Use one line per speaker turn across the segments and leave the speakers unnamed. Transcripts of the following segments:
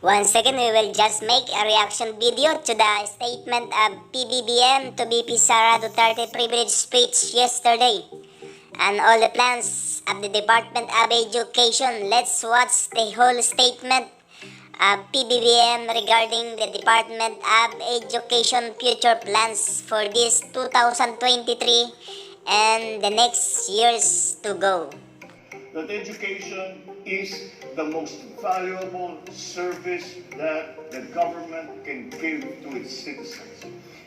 Once again, we will just make a reaction video to the statement of PBBM to VP SARA Duterte privilege speech yesterday and all the plans of the Department of Education. Let's watch the whole statement of PBBM regarding the Department of Education future plans for this 2023 and the next years to go.
That education is the most valuable service that the government can give to its citizens.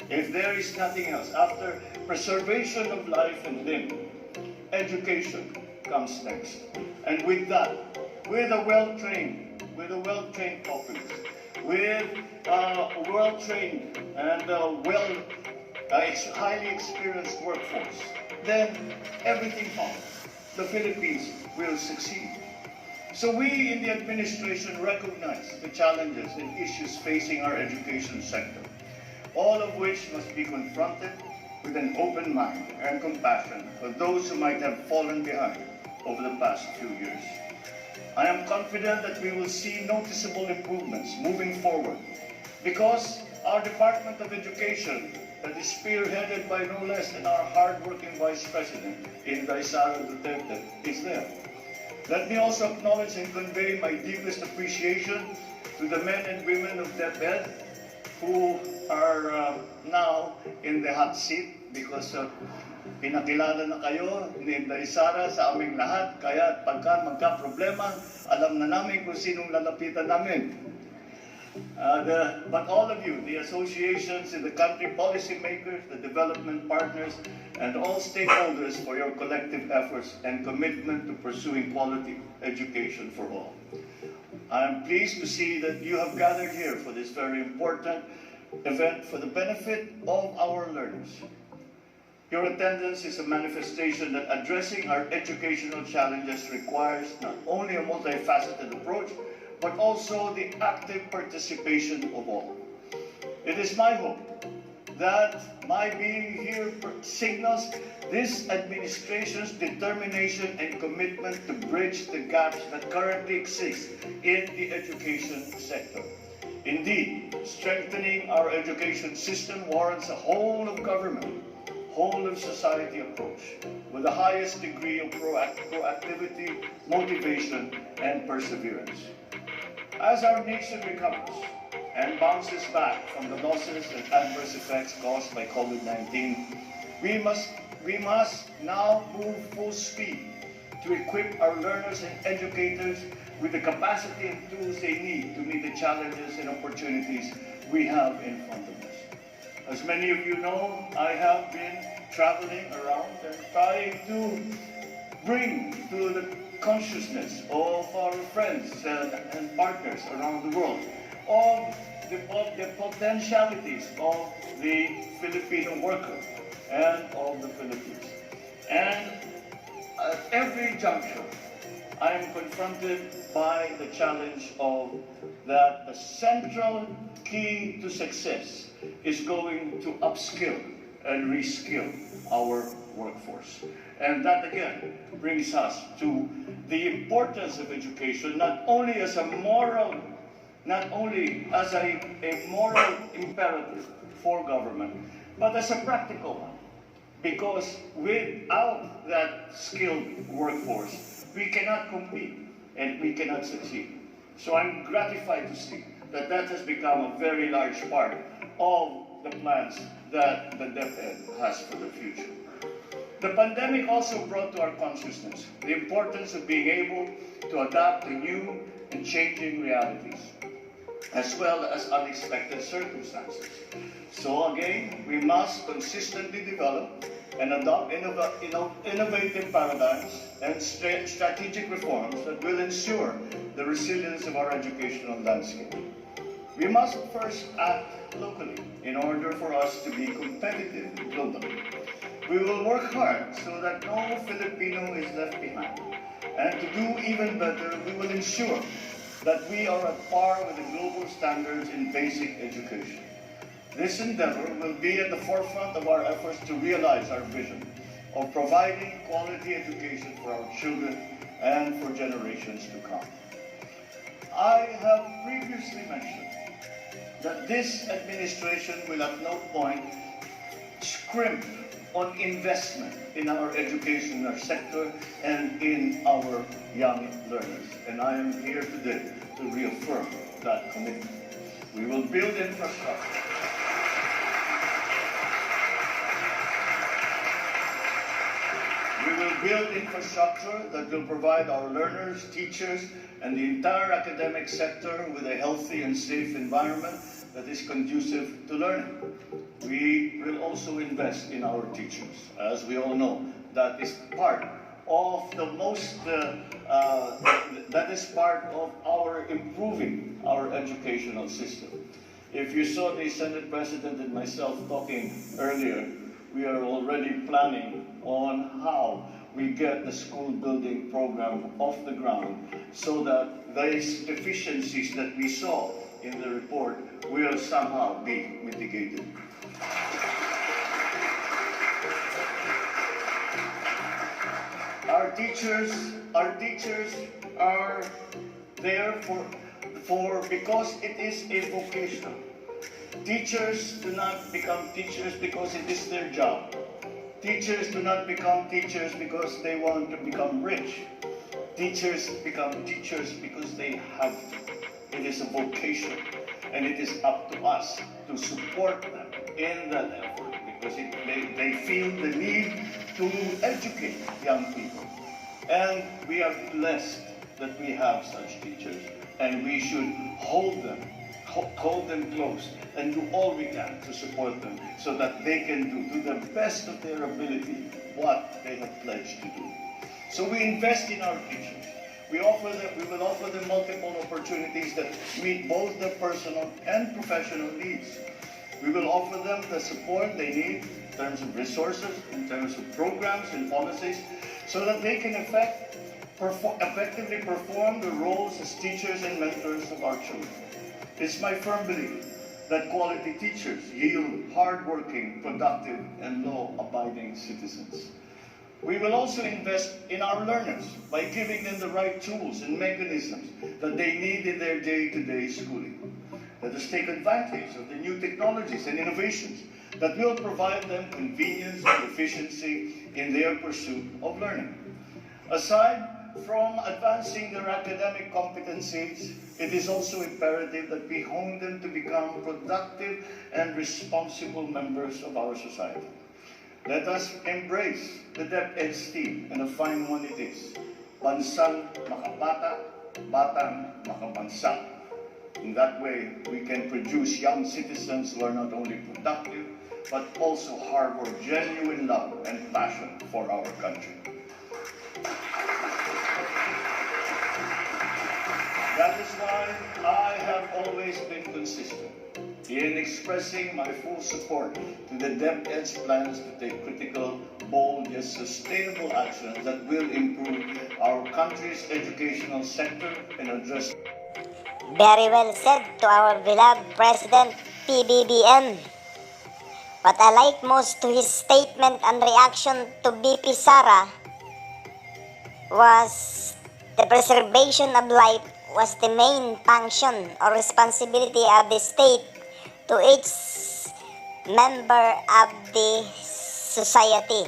If there is nothing else, after preservation of life and limb, education comes next. And with that, with a well-trained populace, with a well-trained and highly experienced workforce, then everything follows. The Philippines will succeed. So we in the administration recognize the challenges and issues facing our education sector, all of which must be confronted with an open mind and compassion for those who might have fallen behind over the past few years. I am confident that we will see noticeable improvements moving forward because our Department of Education that is spearheaded by no less than our hard-working Vice President in SARA Duterte is there. Let me also acknowledge and convey my deepest appreciation to the men and women of DEPED who are now in the hot seat because pinakilala na kayo ni SARA sa aming lahat, kaya pagka magka-problema, alam na namin kung sinong lalapitan namin. But all of you, the associations in the country, policymakers, the development partners, and all stakeholders for your collective efforts and commitment to pursuing quality education for all. I am pleased to see that you have gathered here for this very important event for the benefit of our learners. Your attendance is a manifestation that addressing our educational challenges requires not only a multifaceted approach, but also the active participation of all. It is my hope that my being here signals this administration's determination and commitment to bridge the gaps that currently exist in the education sector. Indeed, strengthening our education system warrants a whole of government, whole of society approach with the highest degree of proactivity, motivation, and perseverance. As our nation recovers and bounces back from the losses and adverse effects caused by COVID-19, we must now move full speed to equip our learners and educators with the capacity and tools they need to meet the challenges and opportunities we have in front of us. As many of you know, I have been traveling around and trying to bring to the consciousness of our friends and partners around the world of the potentialities of the Filipino worker and of the Philippines. And at every juncture, I am confronted by the challenge of that the central key to success is going to upskill and reskill our workforce. And that again brings us to the importance of education, not only as a moral imperative for government, but as a practical one. Because without that skilled workforce, we cannot compete and we cannot succeed. So I'm gratified to see that that has become a very large part of the plans that the DEPED has for the future. The pandemic also brought to our consciousness the importance of being able to adapt to new and changing realities, as well as unexpected circumstances. So again, we must consistently develop and adopt innovative paradigms and strategic reforms that will ensure the resilience of our educational landscape. We must first act locally in order for us to be competitive globally. We will work hard so that no Filipino is left behind. And to do even better, we will ensure that we are at par with the global standards in basic education. This endeavor will be at the forefront of our efforts to realize our vision of providing quality education for our children and for generations to come. I have previously mentioned that this administration will at no point scrimp on investment in our educational sector and in our young learners. And I am here today to reaffirm that commitment. We will build infrastructure. We will build infrastructure that will provide our learners, teachers, and the entire academic sector with a healthy and safe environment that is conducive to learning. We will also invest in our teachers. As we all know, that is part of our improving our educational system. If you saw the Senate President and myself talking earlier, we are already planning on how we get the school building program off the ground so that these deficiencies that we saw in the report will somehow be mitigated. Our teachers are there because it is a vocation. Teachers do not become teachers because it is their job. Teachers do not become teachers because they want to become rich. Teachers become teachers because they have to. It is a vocation, and it is up to us to support them in that effort because they feel the need to educate young people. And we are blessed that we have such teachers, and we should hold them close and do all we can to support them so that they can do to the best of their ability what they have pledged to do. So we invest in our teachers. We will offer them multiple opportunities that meet both their personal and professional needs. We will offer them the support they need in terms of resources, in terms of programs and policies, so that they can effectively perform the roles as teachers and mentors of our children. It's my firm belief that quality teachers yield hardworking, productive, and law-abiding citizens. We will also invest in our learners by giving them the right tools and mechanisms that they need in their day-to-day schooling. Let us take advantage of the new technologies and innovations that will provide them convenience and efficiency in their pursuit of learning. Aside from advancing their academic competencies, it is also imperative that we hone them to become productive and responsible members of our society. Let us embrace the DEPED theme, and a fine one it is. Bansang makabata, batang makabansa. In that way, we can produce young citizens who are not only productive, but also harbor genuine love and passion for our country. That is why I have always been consistent in expressing my full support to the DepEd's plans to take critical, bold, yet sustainable actions that will improve our country's educational sector and address.
Very well said to our beloved President PBBM. What I like most to his statement and reaction to BP SARA was the preservation of life was the main function or responsibility of the state to each member of the society.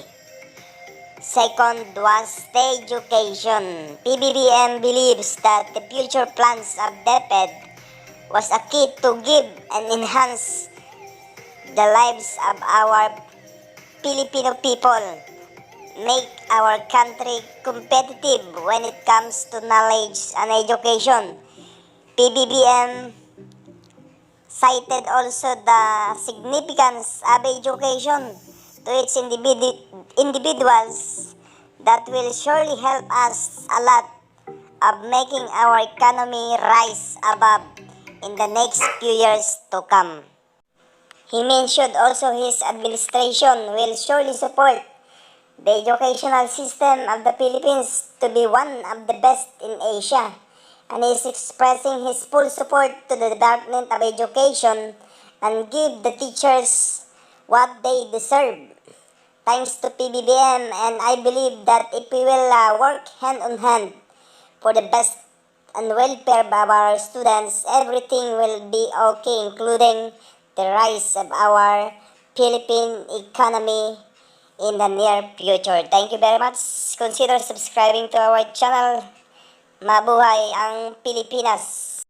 Second was the education. PBBM believes that the future plans of DEPED was a key to give and enhance the lives of our Filipino people, make our country competitive when it comes to knowledge and education. PBBM cited also the significance of education to its individuals that will surely help us a lot of making our economy rise above in the next few years to come. He mentioned also his administration will surely support the educational system of the Philippines to be one of the best in Asia, and is expressing his full support to the Department of Education and give the teachers what they deserve. Thanks to PBBM, and I believe that if we will work hand on hand for the best and welfare of our students, everything will be okay, including the rise of our Philippine economy in the near future. Thank you very much. Consider subscribing to our channel. Mabuhay ang Pilipinas!